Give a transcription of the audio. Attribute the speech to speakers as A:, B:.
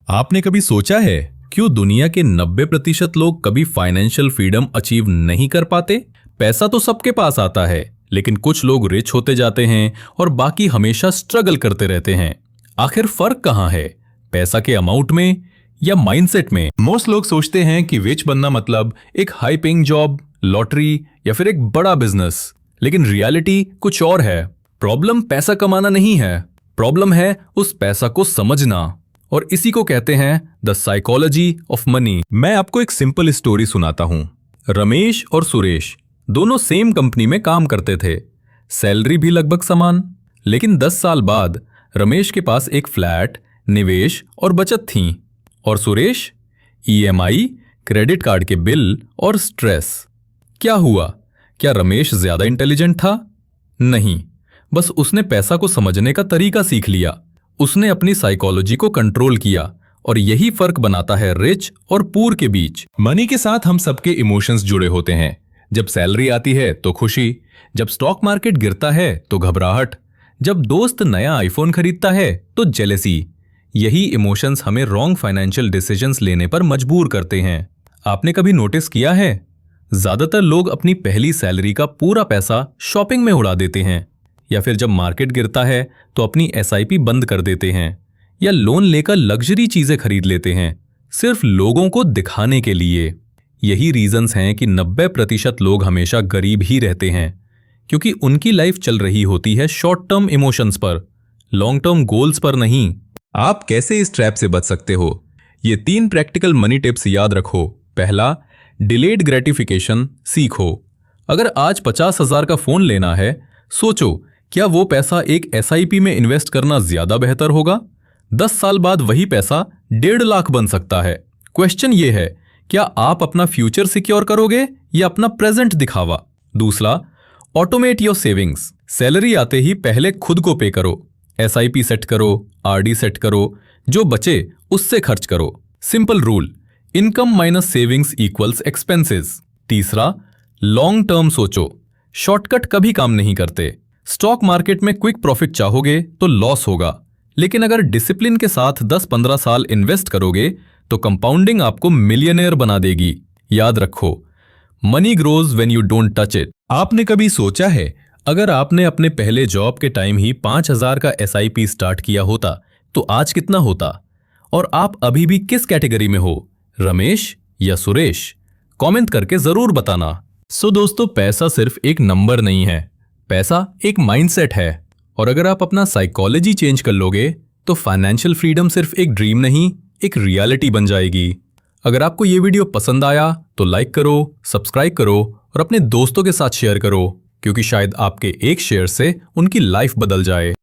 A: आपने कभी सोचा है क्यों दुनिया के 90% लोग कभी फाइनेंशियल फ्रीडम अचीव नहीं कर पाते? पैसा तो सबके पास आता है, लेकिन कुछ लोग रिच होते जाते हैं और बाकी हमेशा स्ट्रगल करते रहते हैं। आखिर फर्क कहाँ है? पैसा के अमाउंट में या माइंडसेट में? मोस्ट लोग सोचते हैं कि रिच बनना मतलब एक हाई पेइंग जॉब, लॉटरी या फिर एक बड़ा बिजनेस, लेकिन रियलिटी कुछ और है। प्रॉब्लम पैसा कमाना नहीं है, प्रॉब्लम है उस पैसा को समझना, और इसी को कहते हैं द साइकोलॉजी ऑफ मनी। मैं आपको एक सिंपल स्टोरी सुनाता हूं। रमेश और सुरेश दोनों सेम कंपनी में काम करते थे, सैलरी भी लगभग समान। लेकिन 10 साल बाद रमेश के पास एक फ्लैट, निवेश और बचत थी, और सुरेश ईएमआई, क्रेडिट कार्ड के बिल और स्ट्रेस। क्या हुआ? क्या रमेश ज्यादा इंटेलिजेंट था? नहीं, बस उसने पैसा को समझने का तरीका सीख लिया। उसने अपनी साइकोलॉजी को कंट्रोल किया, और यही फर्क बनाता है रिच और पुअर के बीच। मनी के साथ हम सबके इमोशंस जुड़े होते हैं। जब सैलरी आती है तो खुशी, जब स्टॉक मार्केट गिरता है तो घबराहट, जब दोस्त नया आईफोन खरीदता है तो जेलेसी। यही इमोशंस हमें रॉन्ग फाइनेंशियल डिसीजंस लेने पर मजबूर करते हैं। आपने कभी नोटिस किया है, ज्यादातर लोग अपनी पहली सैलरी का पूरा पैसा शॉपिंग में उड़ा देते हैं, या फिर जब मार्केट गिरता है तो अपनी एसआईपी बंद कर देते हैं, या लोन लेकर लग्जरी चीजें खरीद लेते हैं सिर्फ लोगों को दिखाने के लिए। यही रीजंस हैं कि 90% लोग हमेशा गरीब ही रहते हैं, क्योंकि उनकी लाइफ चल रही होती है शॉर्ट टर्म इमोशंस पर, लॉन्ग टर्म गोल्स पर नहीं। आप कैसे इस ट्रैप से बच सकते हो? ये 3 प्रैक्टिकल मनी टिप्स याद रखो। पहला, डिलेड ग्रेटिफिकेशन सीखो। अगर आज 50,000 का फोन लेना है, सोचो क्या वो पैसा एक एसआईपी में इन्वेस्ट करना ज्यादा बेहतर होगा? 10 साल बाद वही पैसा 1.5 लाख बन सकता है। क्वेश्चन ये है, क्या आप अपना फ्यूचर सिक्योर करोगे या अपना प्रेजेंट दिखावा? दूसरा, ऑटोमेट योर सेविंग्स। सैलरी आते ही पहले खुद को पे करो, एसआईपी सेट करो, आरडी सेट करो, जो बचे उससे खर्च करो। Simple rule, income minus savings equals expenses. तीसरा, लॉन्ग टर्म सोचो, शॉर्टकट कभी काम नहीं करते। स्टॉक मार्केट में क्विक प्रॉफिट चाहोगे तो लॉस होगा, लेकिन अगर डिसिप्लिन के साथ 10-15 साल इन्वेस्ट करोगे तो कंपाउंडिंग आपको मिलियनेयर बना देगी। याद रखो, money grows when you don't touch it. आपने कभी सोचा है, अगर आपने अपने पहले जॉब के टाइम ही 5,000 का एसआईपी स्टार्ट किया होता तो आज कितना होता? और आप अभी भी किस कैटेगरी में हो, रमेश या सुरेश? कमेंट करके जरूर बताना। सो दोस्तों, पैसा सिर्फ एक नंबर नहीं है, पैसा एक माइंडसेट है, और अगर आप अपना साइकोलॉजी चेंज कर लोगे तो फाइनेंशियल फ्रीडम सिर्फ एक ड्रीम नहीं, एक रियलिटी बन जाएगी। अगर आपको ये वीडियो पसंद आया तो लाइक करो, सब्सक्राइब करो और अपने दोस्तों के साथ शेयर करो, क्योंकि शायद आपके एक शेयर से उनकी लाइफ बदल जाए।